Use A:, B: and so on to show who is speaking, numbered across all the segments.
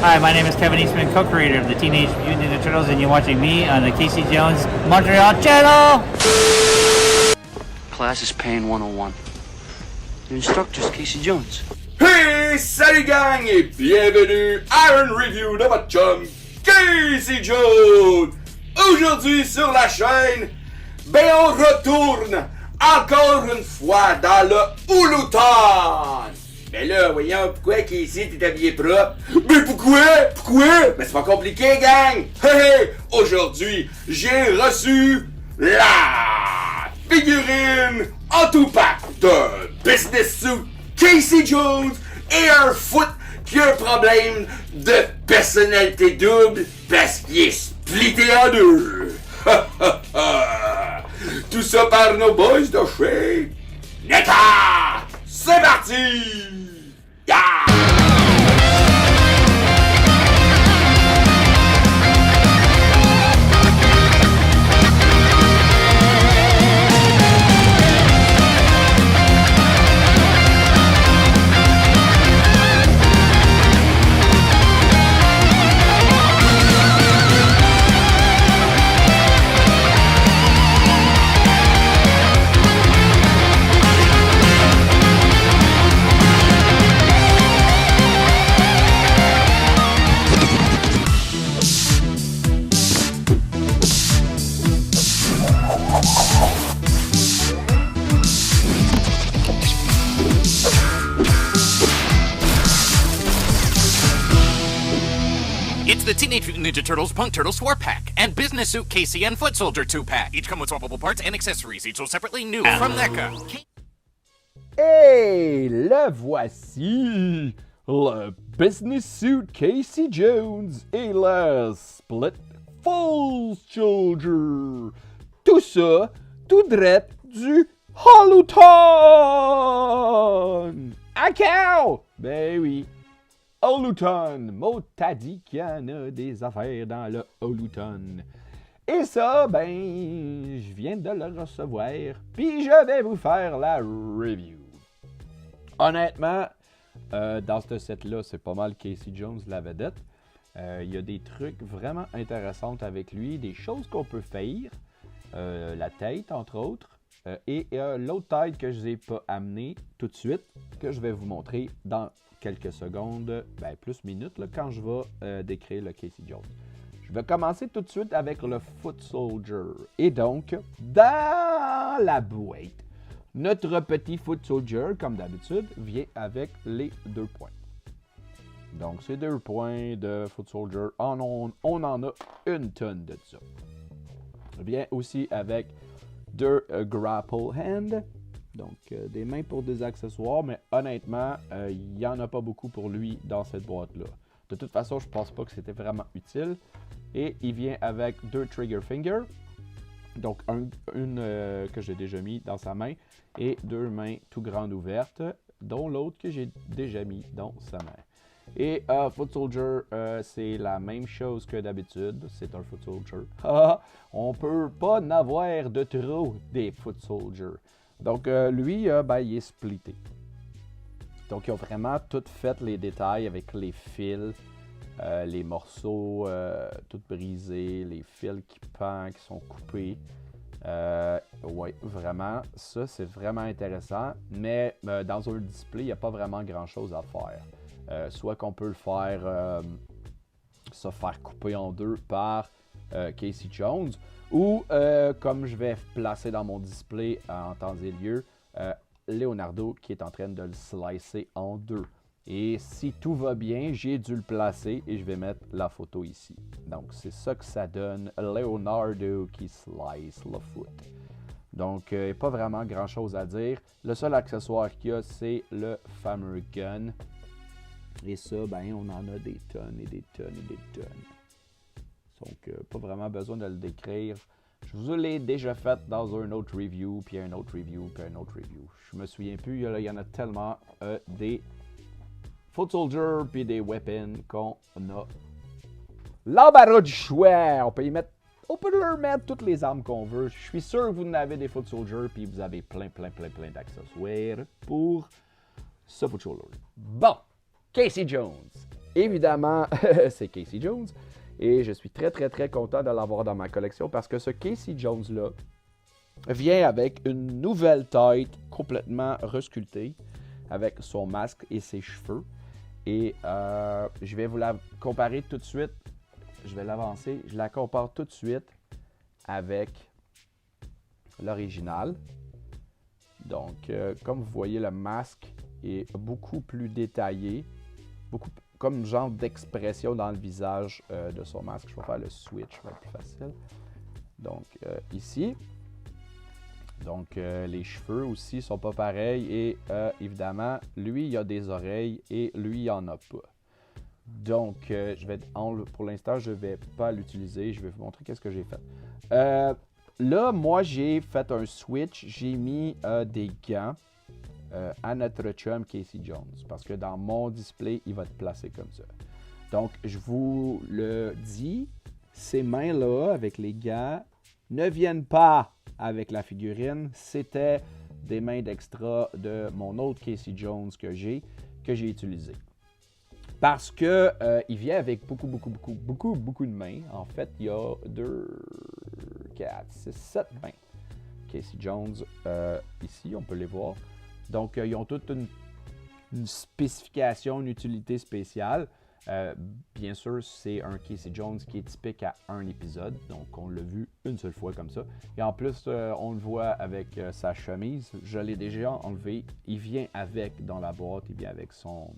A: Hi, my name is Kevin Eastman, co-creator of the Teenage Mutant Ninja Turtles, and you're watching me on the Casey Jones Montreal channel!
B: Class is Pain 101. Your instructor's Casey Jones.
C: Hey, salut gang et bienvenue à une review de votre chum Casey Jones. Aujourd'hui sur la chaîne, on retourne encore une fois dans le Huluton. Mais là, voyons, pourquoi Casey t'es habillé propre? Mais pourquoi? Mais c'est pas compliqué, gang! Hey, aujourd'hui, j'ai reçu la figurine en tout pack de Business Suit Casey Jones et un foot qui a un problème de personnalité double parce qu'il est splitté en deux. Tout ça par nos boys de chez NECA! C'est parti! Yeah!
D: It's the Teenage Mutant Ninja Turtles Punk Turtle Swore Pack and Business Suit Casey and Foot Soldier 2-pack. Each come with swappable parts and accessories, each sold separately, new from NECA.
E: Et le voici, le Business Suit Casey Jones et le Split Foot Soldier. Tout ça, tout drette du Huluton. À cow! Ben oui. Huluton, Mo t'a dit qu'il y en a des affaires dans le Huluton. Et ça, ben, je viens de le recevoir, puis je vais vous faire la review. Honnêtement, dans ce set-là, c'est pas mal Casey Jones, la vedette. Il y a des trucs vraiment intéressants avec lui, des choses qu'on peut faire, la tête, entre autres, et l'autre tête que je n'ai pas amené tout de suite, que je vais vous montrer dans quelques secondes, ben plus minutes, là, quand je vais décrire le Casey Jones. Je vais commencer tout de suite avec le Foot Soldier. Et donc, dans la boîte, notre petit Foot Soldier, comme d'habitude, vient avec les 2 points. Donc, ces 2 points de Foot Soldier, on en a une tonne de ça. Il vient aussi avec 2 Grapple Hand. Donc, des mains pour des accessoires, mais honnêtement, il n'y en a pas beaucoup pour lui dans cette boîte-là. De toute façon, je pense pas que c'était vraiment utile. Et il vient avec 2 Trigger Finger. Donc, une que j'ai déjà mis dans sa main et 2 mains tout grandes ouvertes, dont l'autre que j'ai déjà mis dans sa main. Et Foot Soldier, c'est la même chose que d'habitude. C'est un Foot Soldier. On peut pas en avoir de trop des Foot Soldiers. Donc, lui, ben, il est splitté. Donc, ils ont vraiment tout fait les détails avec les fils, les morceaux tout brisés, les fils qui pendent, qui sont coupés. Ouais, vraiment, ça, c'est vraiment intéressant. Mais dans un display, il n'y a pas vraiment grand-chose à faire. Soit qu'on peut le faire, se faire couper en deux par Casey Jones, ou comme je vais placer dans mon display en temps et lieu, Leonardo qui est en train de le slicer en deux. Et si tout va bien, j'ai dû le placer et je vais mettre la photo ici. Donc c'est ça que ça donne, Leonardo qui slice le foot. Donc pas vraiment grand chose à dire. Le seul accessoire qu'il y a, c'est le fameux gun. Et ça, ben on en a des tonnes et des tonnes et des tonnes. Donc, pas vraiment besoin de le décrire. Je vous l'ai déjà fait dans un autre review, puis un autre review, puis un autre review. Je me souviens plus, il y en a tellement des Foot Soldier, puis des weapons qu'on a l'embarras du choix. On peut leur mettre toutes les armes qu'on veut. Je suis sûr que vous en avez des Foot Soldier, puis vous avez plein d'accessoires pour ce Foot Soldier. Bon, Casey Jones. Évidemment, c'est Casey Jones. Et je suis très, très, très content de l'avoir dans ma collection parce que ce Casey Jones-là vient avec une nouvelle tête complètement resculptée avec son masque et ses cheveux. Et je vais vous la comparer tout de suite. Je vais l'avancer. Je la compare tout de suite avec l'original. Donc, comme vous voyez, le masque est beaucoup plus détaillé. Beaucoup comme genre d'expression dans le visage de son masque. Je vais faire le switch, ça va être plus facile. Donc, ici. Donc, les cheveux aussi sont pas pareils. Et évidemment, lui, il a des oreilles et lui, il en a pas. Donc, pour l'instant, je ne vais pas l'utiliser. Je vais vous montrer qu'est-ce que j'ai fait. Là, moi, j'ai fait un switch. J'ai mis des gants à notre chum Casey Jones. Parce que dans mon display, il va être placé comme ça. Donc, je vous le dis, ces mains-là, avec les gants, ne viennent pas avec la figurine. C'était des mains d'extra de mon autre Casey Jones que j'ai utilisé. Parce que il vient avec beaucoup de mains. En fait, il y a 2, 4, 6, 7 mains. Casey Jones, ici, on peut les voir. Donc, ils ont toute une spécification, une utilité spéciale. Bien sûr, c'est un Casey Jones qui est typique à un épisode. Donc, on l'a vu une seule fois comme ça. Et en plus, on le voit avec sa chemise. Je l'ai déjà enlevé. Il vient avec dans la boîte. Il vient avec son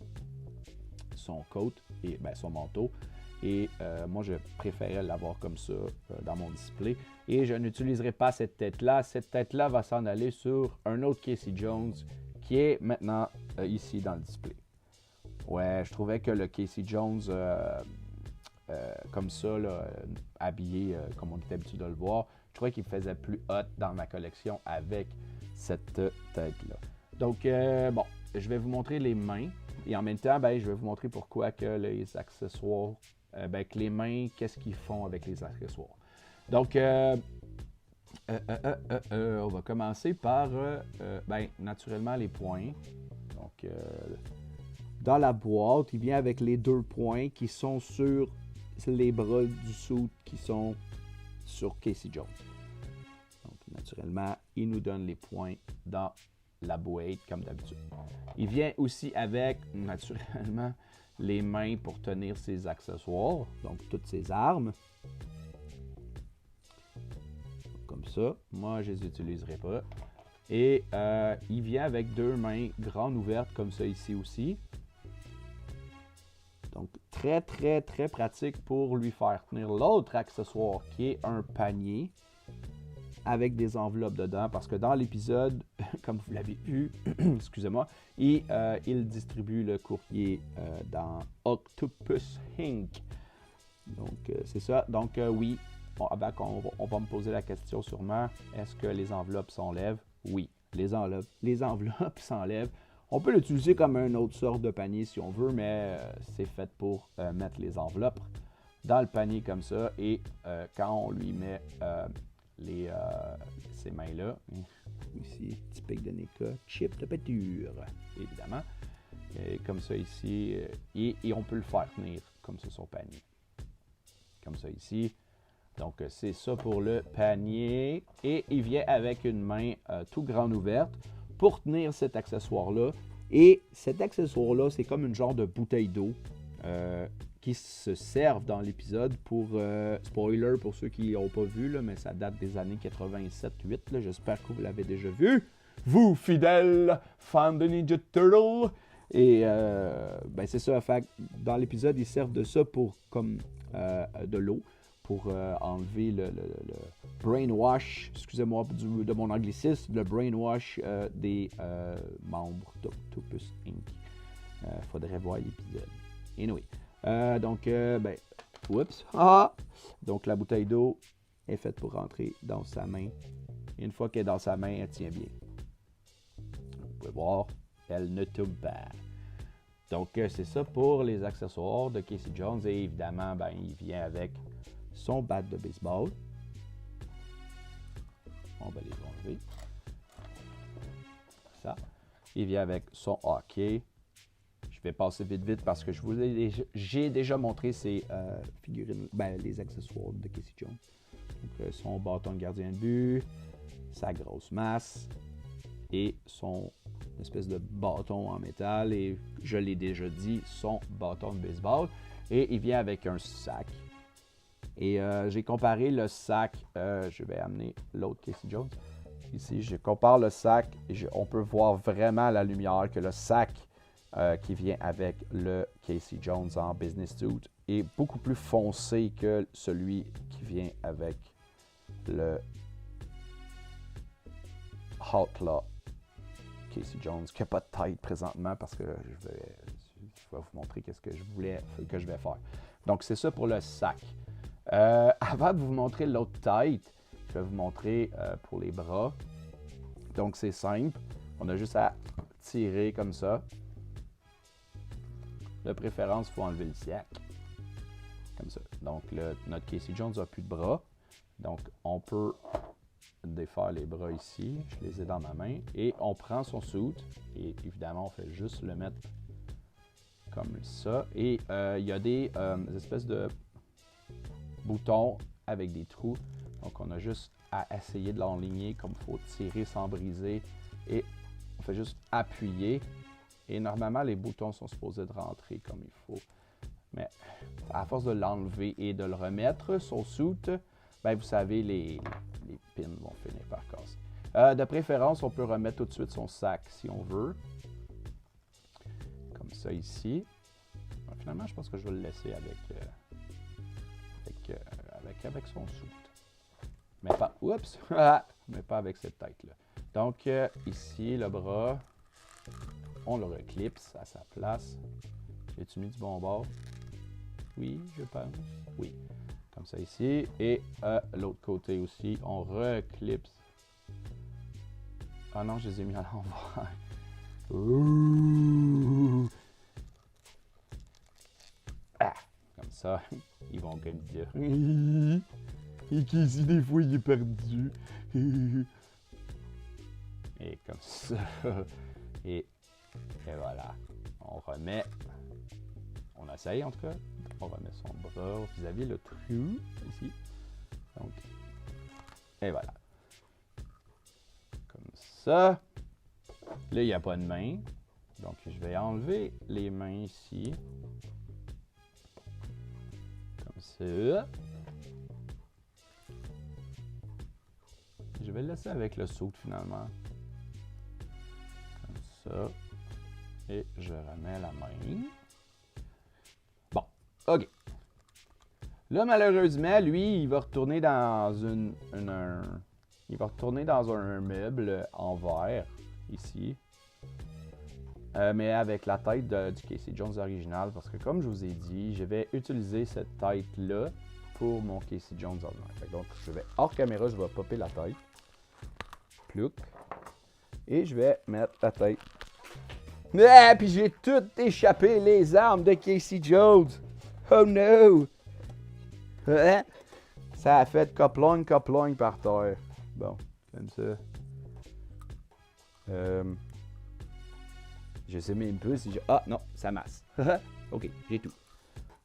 E: coat et son manteau. Et moi, je préférais l'avoir comme ça dans mon display. Et je n'utiliserai pas cette tête-là. Cette tête-là va s'en aller sur un autre Casey Jones qui est maintenant ici dans le display. Ouais, je trouvais que le Casey Jones, comme ça, là, habillé comme on est habitué de le voir, je trouvais qu'il faisait plus hot dans ma collection avec cette tête-là. Donc, bon, je vais vous montrer les mains. Et en même temps, je vais vous montrer pourquoi que les accessoires, que les mains, qu'est-ce qu'ils font avec les accessoires. Donc, on va commencer par, naturellement, les poings. Donc, dans la boîte, il vient avec les 2 points qui sont sur les bras du suit qui sont sur Casey Jones. Donc, naturellement, il nous donne les points dans la boîte, comme d'habitude. Il vient aussi avec, naturellement, les mains pour tenir ses accessoires, donc toutes ses armes. Comme ça. Moi, je ne les utiliserai pas. Et il vient avec 2 mains grandes ouvertes, comme ça ici aussi. Donc, très, très, très pratique pour lui faire tenir l'autre accessoire qui est un panier avec des enveloppes dedans. Parce que dans l'épisode, comme vous l'avez vu, excusez-moi, il distribue le courrier dans Octopus Inc. Donc, c'est ça. Donc, oui, on va me poser la question sûrement, est-ce que les enveloppes s'enlèvent? Oui, les enveloppes s'enlèvent. On peut l'utiliser comme une autre sorte de panier si on veut, mais c'est fait pour mettre les enveloppes dans le panier comme ça. Et quand on lui met ces mains-là, ici, typique de NECA, chip de peinture, évidemment. Et comme ça ici, et on peut le faire tenir comme ça son panier. Comme ça ici. Donc, c'est ça pour le panier. Et il vient avec une main tout grande ouverte pour tenir cet accessoire-là. Et cet accessoire-là, c'est comme une genre de bouteille d'eau qui se servent dans l'épisode pour, spoiler pour ceux qui n'ont pas vu, là, mais ça date des années 87-8. J'espère que vous l'avez déjà vu. Vous, fidèles fans de Ninja Turtle. Et c'est ça. Fait, dans l'épisode, ils servent de ça pour comme de l'eau. Pour enlever le brainwash, excusez-moi de mon anglicisme, le brainwash des membres d'Octopus Inc. Faudrait voir l'épisode. Anyway. Donc, donc la bouteille d'eau est faite pour rentrer dans sa main. Et une fois qu'elle est dans sa main, elle tient bien. Vous pouvez voir, elle ne tombe pas. Donc, c'est ça pour les accessoires de Casey Jones. Et évidemment, il vient avec son bat de baseball. On va les enlever. Ça. Il vient avec son hockey. Je vais passer vite parce que j'ai déjà montré ces figurines, les accessoires de Casey Jones. Donc, son bâton de gardien de but, sa grosse masse et son espèce de bâton en métal et, je l'ai déjà dit, son bâton de baseball. Et il vient avec un sac. Et j'ai comparé le sac, je vais amener l'autre Casey Jones. Ici, je compare le sac et on peut voir vraiment à la lumière que le sac qui vient avec le Casey Jones en business suit est beaucoup plus foncé que celui qui vient avec le Outlaw Casey Jones, qui n'a pas de tête présentement parce que je vais vous montrer qu'est-ce que je vais faire. Donc, c'est ça pour le sac. Avant de vous montrer l'autre tête, je vais vous montrer pour les bras. Donc, c'est simple. On a juste à tirer comme ça. De préférence, il faut enlever le sac. Comme ça. Donc, notre Casey Jones n'a plus de bras. Donc, on peut défaire les bras ici. Je les ai dans ma main. Et on prend son suit. Et évidemment, on fait juste le mettre comme ça. Et il y a des espèces de boutons avec des trous. Donc, on a juste à essayer de l'enligner comme il faut, tirer sans briser. Et on fait juste appuyer. Et normalement, les boutons sont supposés de rentrer comme il faut. Mais à force de l'enlever et de le remettre, son suit, vous savez, les pins vont finir par casser. De préférence, on peut remettre tout de suite son sac si on veut. Comme ça ici. Donc, finalement, je pense que je vais le laisser avec son suit. Mais pas, oups, mais pas avec cette tête-là. Donc, ici, le bras, on le reclipse à sa place. J'ai-tu mis du bon bord? Oui, je pense. Oui. Comme ça ici. Et l'autre côté aussi, on reclipse. Ah non, je les ai mis à l'envers. Ouh. Ah, comme ça, ils vont comme dire. Et qu'ici, des fois, il est perdu. Et comme ça. Et voilà. On remet. On essaye en tout cas. On remet son bras vis-à-vis le trou ici. Donc. Et voilà. Comme ça. Là, il n'y a pas de main. Donc, je vais enlever les mains ici. Comme ça. Je vais le laisser avec le saut finalement. Comme ça. Et je remets la main. Bon, OK. Là, malheureusement, lui, il va retourner dans il va retourner dans un meuble en verre, ici. Mais avec la tête du Casey Jones original, parce que comme je vous ai dit, je vais utiliser cette tête-là pour mon Casey Jones original. Donc, je vais, hors caméra, je vais popper la tête. Plouc. Et je vais mettre la tête. Ah, puis j'ai tout échappé les armes de Casey Jones. Oh no! Hein? Ça a fait coplogne par terre. Bon, comme ça. Je sais même pas si j'ai... Ah non, ça masse. OK, j'ai tout.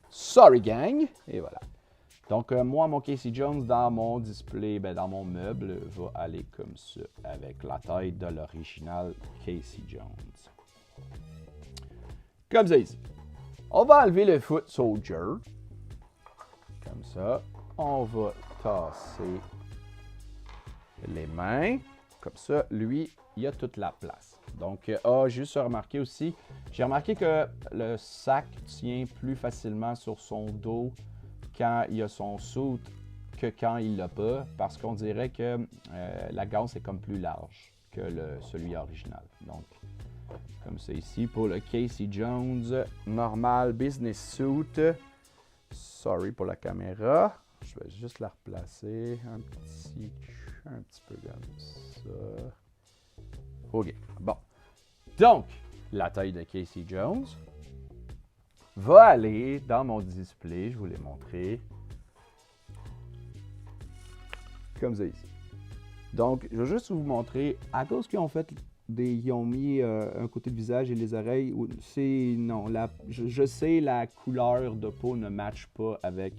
E: Sorry gang! Et voilà. Donc, moi, mon Casey Jones, dans mon display, dans mon meuble, va aller comme ça, avec la tête de l'original Casey Jones. Comme ça ici. On va enlever le foot soldier. Comme ça. On va tasser les mains. Comme ça, lui, il a toute la place. Donc, juste remarquer aussi, j'ai remarqué que le sac tient plus facilement sur son dos quand il a son suit que quand il l'a pas, parce qu'on dirait que la gaze est comme plus large que celui original. Donc, comme ça ici, pour le Casey Jones normal business suit. Sorry pour la caméra. Je vais juste la replacer un petit peu comme ça. OK, bon. Donc, la taille de Casey Jones va aller dans mon display, je vous l'ai montré, comme ça ici. Donc, je vais juste vous montrer, à cause qu'ils ont fait ils ont mis un côté de visage et les oreilles. Non, je sais la couleur de peau ne matche pas avec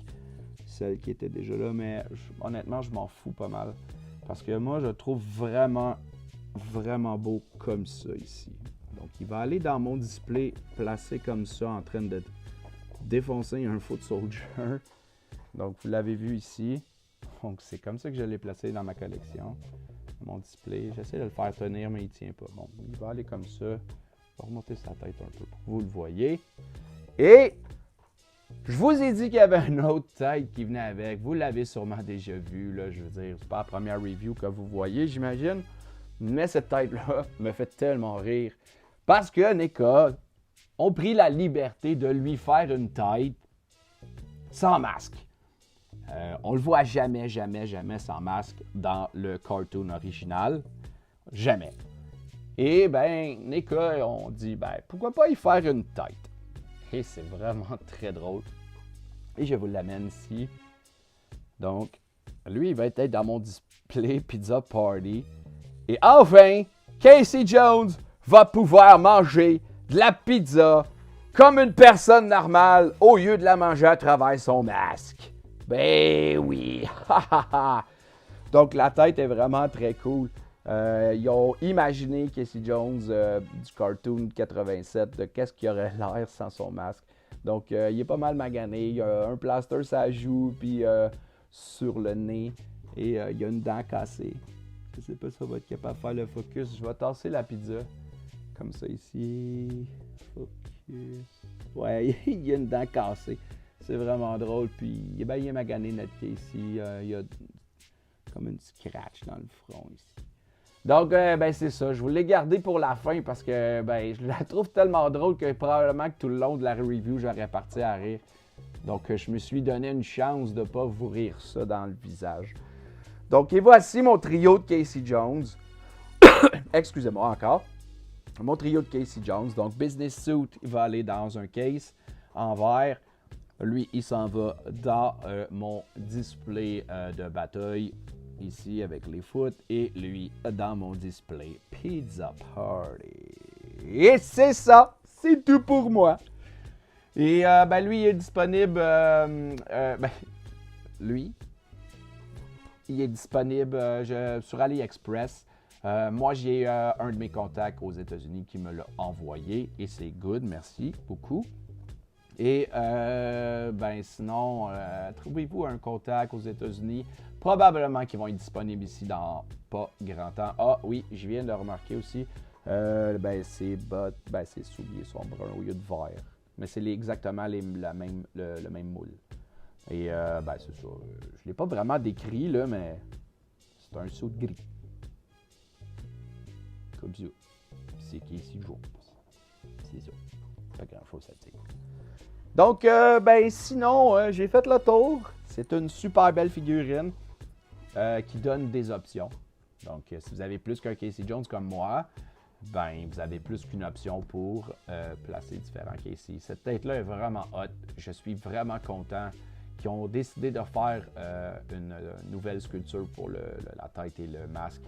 E: celle qui était déjà là, mais honnêtement, je m'en fous pas mal. Parce que moi, je trouve vraiment, vraiment beau comme ça ici. Donc, il va aller dans mon display, placé comme ça, en train de défoncer un foot soldier. Donc, vous l'avez vu ici. Donc, c'est comme ça que je l'ai placé dans ma collection. Mon display. J'essaie de le faire tenir, mais il ne tient pas. Bon, il va aller comme ça. Je vais remonter sa tête un peu pour que vous le voyez. Et je vous ai dit qu'il y avait une autre tête qui venait avec. Vous l'avez sûrement déjà vu, là. Je veux dire, c'est pas la première review que vous voyez, j'imagine. Mais cette tête-là me fait tellement rire. Parce que NECA ont pris la liberté de lui faire une tête sans masque. On le voit jamais sans masque dans le cartoon original. Jamais. Et ben, NECA ont dit, ben, pourquoi pas y faire une tête? Et c'est vraiment très drôle. Et je vous l'amène ici. Donc, lui, il va être dans mon display Pizza Party. Et enfin, Casey Jones va pouvoir manger de la pizza comme une personne normale au lieu de la manger à travers son masque. Ben oui! Donc, la tête est vraiment très cool. Ils ont imaginé Casey Jones du cartoon 87 de qu'est-ce qu'il aurait l'air sans son masque. Donc, il est pas mal magané. Il a un plaster sur la joue, puis sur le nez. Et il a une dent cassée. Je sais pas si ça va être capable de faire le focus. Je vais tasser la pizza. Comme ça ici. Focus. Ouais, il y a une dent cassée. C'est vraiment drôle. Puis, il est magané, notre Casey. Il y a comme une scratch dans le front ici. Donc, ben c'est ça. Je voulais garder pour la fin parce que ben je la trouve tellement drôle que probablement que tout le long de la review, j'aurais parti à rire. Donc, je me suis donné une chance de ne pas vous rire ça dans le visage. Donc, et voici mon trio de Casey Jones. Excusez-moi encore. Mon trio de Casey Jones. Donc, Business Suit, il va aller dans un case en verre. Lui, il s'en va dans mon display de bataille. Ici avec les foot et lui dans mon display Pizza Party. Et c'est ça, c'est tout pour moi. Et ben lui il est disponible, lui, il est disponible sur AliExpress. Moi j'ai un de mes contacts aux États-Unis qui me l'a envoyé et c'est good, merci beaucoup. Et ben sinon, trouvez-vous un contact aux États-Unis. Probablement qu'ils vont être disponibles ici dans pas grand temps. Ah oui, je viens de le remarquer aussi. Ben ses bottes, ben ses souliers sont bruns au lieu de vert. Mais c'est exactement le même moule. Et ben c'est ça. Je l'ai pas vraiment décrit là, mais c'est un saut de gris. Comme ça. C'est Casey Jones. C'est ça. Pas grand chose à dire. Donc, ben sinon, j'ai fait le tour. C'est une super belle figurine qui donne des options. Donc, si vous avez plus qu'un Casey Jones comme moi, ben vous avez plus qu'une option pour placer différents Casey. Cette tête-là est vraiment hot. Je suis vraiment content qu'ils ont décidé de faire une nouvelle sculpture pour la tête et le masque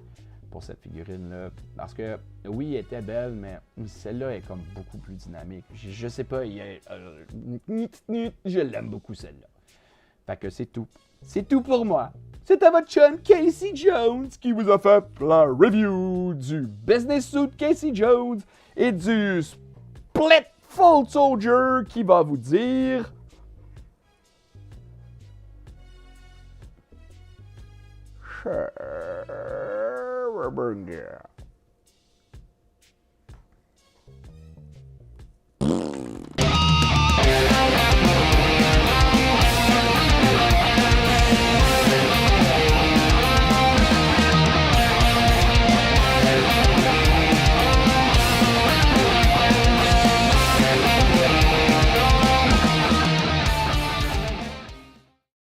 E: pour cette figurine-là. Parce que, oui, elle était belle, mais celle-là est comme beaucoup plus dynamique. Je sais pas, je l'aime beaucoup, celle-là. Fait que c'est tout. C'est tout pour moi. C'était votre chum Casey Jones qui vous a fait la review du Business Suit Casey Jones et du Split Foot Soldier qui va vous dire... Burger.